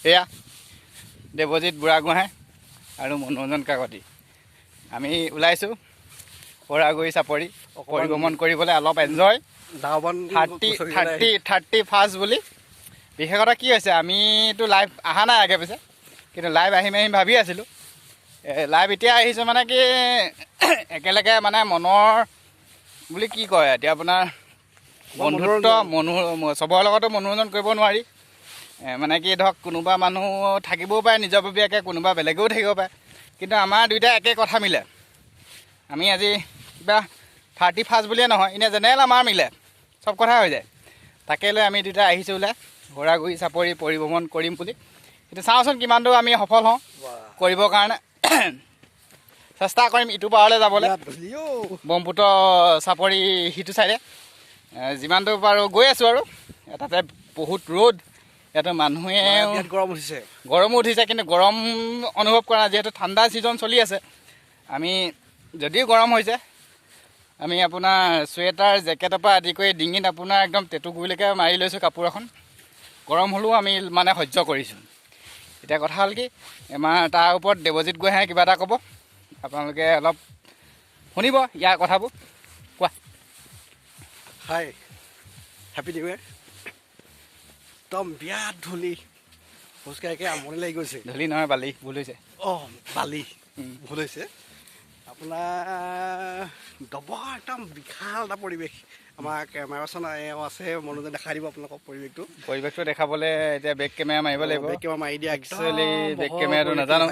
এয়া দেৱজিৎ বুঢ়াগোহাঁই আৰু মনোৰঞ্জন কাকতি আমি ওলাইছোঁ সৰাগুৰি চাপৰি পৰিভ্ৰমণ কৰিবলৈ অলপ এনজয় 31 বুলি। বিশেষ কথা কি হৈছে, আমিতো লাইভ অহা নাই আগে পিছে, কিন্তু লাইভ আহিম ভাবি আছিলোঁ। লাইভ এতিয়া আহিছোঁ মানে কি একেলগে মানে মনৰ বুলি কি কয় এতিয়া আপোনাৰ বন্ধুত্ব চবৰে লগতো মনোৰঞ্জন কৰিব নোৱাৰি। মানে কি ধৰক কোনোবা মানুহ থাকিবও পাৰে নিজৰববীয়াকৈ, কোনোবা বেলেগেও থাকিব পাৰে, কিন্তু আমাৰ দুইটাই একে কথা মিলে। আমি আজি কিবা 31 বুলিয়ে নহয়, এনেই জেনেৰেল আমাৰ মিলে, চব কথা হৈ যায়। তাকে লৈ আমি দুইটা আহিছোঁ ওলাই সৰাগুৰি চাপৰি পৰিভ্ৰমণ কৰিম বুলি। কিন্তু চাওঁচোন কিমান দূৰ আমি সফল হওঁ কৰিবৰ কাৰণে। চেষ্টা কৰিম ইটো পাৰলৈ যাবলৈ, ব্ৰহ্মপুত্ৰ চাপৰি সিটো চাইডে যিমান দূৰ পাৰোঁ গৈ আছোঁ। আৰু তাতে বহুত ৰ'দ, ইয়াতে মানুহে গৰমো উঠিছে, কিন্তু গৰম অনুভৱ কৰা নাই, যিহেতু ঠাণ্ডা ছিজন চলি আছে। আমি যদিও গৰম হৈছে, আমি আপোনাৰ চুৱেটাৰ জেকেটৰ পৰা আদি কৰি ডিঙিত আপোনাৰ একদম টেটুগুৰিলৈকে মাৰি লৈছোঁ কাপোৰ এখন। গৰম হ'লেও আমি মানে সহ্য কৰিছোঁ। এতিয়া কথা হ'ল কি, আমাৰ তাৰ ওপৰত দেৱজিৎ গোহাঁয়ে কিবা এটা ক'ব, আপোনালোকে অলপ শুনিব ইয়াৰ কথাবোৰ। কোৱা। হাই, হেপী নিউ ইয়েৰ। একদম বিৰাট ধূলি, খোজকাঢ়ি আমনি লাগি গৈছে। ধূলি নহয়, বালি, ভুল হৈছে। বালি ভুল হৈছে। আপোনাৰ দবা একদম বিশাল এটা পৰিৱেশ। আমাৰ কেমেৰা পাৰ্চন আছে, মনোৰঞ্জন দেখাই দিব আপোনালোকক পৰিৱেশটো দেখাবলৈ। এতিয়া বেক কেমেৰা মাৰিব লাগিব। বেক কেমেৰা মাৰি দিয়া, একচুৱেলি বেক কেমেৰাটো নাজানো,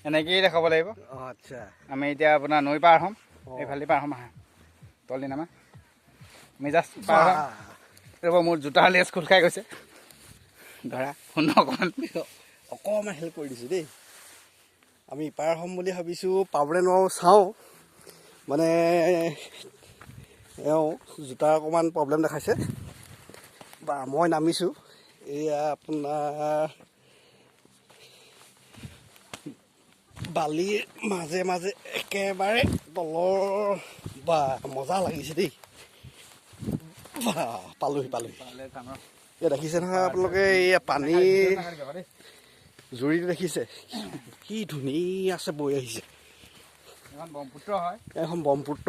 এনেকৈয়ে দেখাব লাগিব। আচ্ছা, আমি এতিয়া আপোনাৰ নৈ পাৰ হ'ম, এইফালে পাৰ হ'ম। আহা তলদি নামা, আমি জাষ্ট পাৰ হ'ম। ৰ'ব, মোৰ জোতা লেজ খোল খাই গৈছে, ধৰা শুন অকণমান হেল্প কৰি দিছোঁ দেই। আমি ইপাৰ হ'ম বুলি ভাবিছোঁ, পাবলৈ নোৱাৰোঁ, চাওঁ। মানে জোতাৰ অকণমান প্ৰব্লেম দেখাইছে। মই নামিছোঁ, এয়া আপোনাৰ বালিৰ মাজে মাজে একেবাৰে তলৰ। মজা লাগিছে দেই। পালোহি। এয়া দেখিছে নহয় আপোনালোকে, এয়া পানী জুৰিটো দেখিছে, কি ধুনীয়া আছে, বৈ আহিছে। ব্ৰহ্মপুত্ৰ হয়, এখন ব্ৰহ্মপুত্ৰ।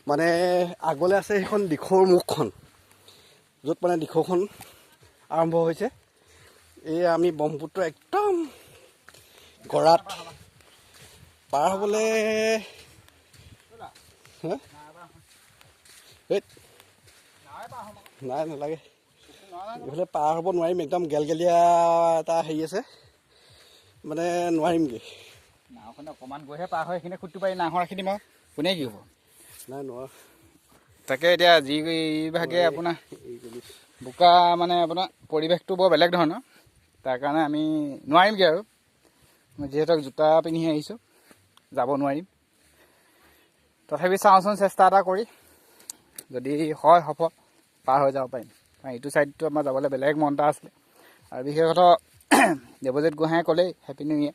মানে আগলৈ আছে সেইখন দিখৌৰ মুখখন, য'ত মানে দিখৌখন আৰম্ভ হৈছে। এই আমি ব্ৰহ্মপুত্ৰ একদম গৰাত পাৰ হ'বলৈ নাই, নালাগে। এইফালে পাৰ হ'ব নোৱাৰিম, একদম গেলগেলীয়া এটা হেৰি আছে, মানে নোৱাৰিমগৈ। নাওখন অকণমান গৈহে পাৰ হয়, সেইখিনি খুঁটটো পাৰি নাও ৰাখি দিম আৰু কোনে কি হ'ব। নাই নোৱাৰো। তাকে এতিয়া যিভাগে আপোনাৰ বোকা, মানে আপোনাৰ পৰিৱেশটো বৰ বেলেগ ধৰণৰ, তাৰ কাৰণে আমি নোৱাৰিমগৈ। আৰু যিহেতু জোতা পিন্ধি আহিছোঁ, যাব নোৱাৰিম। তথাপি চাওঁচোন, চেষ্টা এটা কৰি যদি হয় সফল, পাৰ হৈ যাব পাৰিম। কাৰণ ইটো ছাইডটো আমাৰ যাবলৈ বেলেগ মন এটা আছিলে। আৰু বিশেষতঃ দেৱজিৎ গোহাঁয়ে ক'লেই হেপী নিউ ইয়েৰ।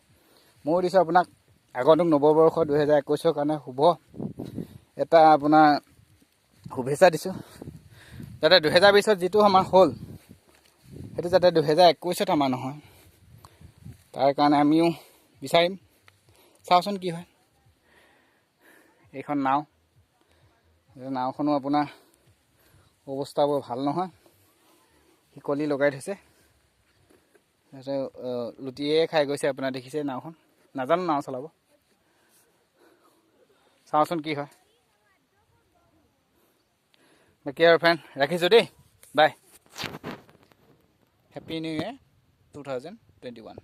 ময়ো দিছোঁ আপোনাক আগন্তুক নৱবৰ্ষ 2021 কাৰণে শুভ এটা আপোনাৰ শুভেচ্ছা দিছোঁ, যাতে 2020 যিটো আমাৰ হ'ল, সেইটো যাতে 2021 আমাৰ নহয়, তাৰ কাৰণে আমিও বিচাৰিম। চাওঁচোন কি হয়। এইখন নাওখনো আপোনাৰ অৱস্থাবোৰ ভাল নহয়, শিকলি লগাই থৈছে, লুটিয়ে খাই গৈছে। আপোনাৰ দেখিছে নাওখন, নাজানো নাও চলাব। চাওঁচোন কি হয়। বাকী আৰু ফ্ৰেণ্ড, ৰাখিছোঁ দেই, বাই। Happy new year 2021।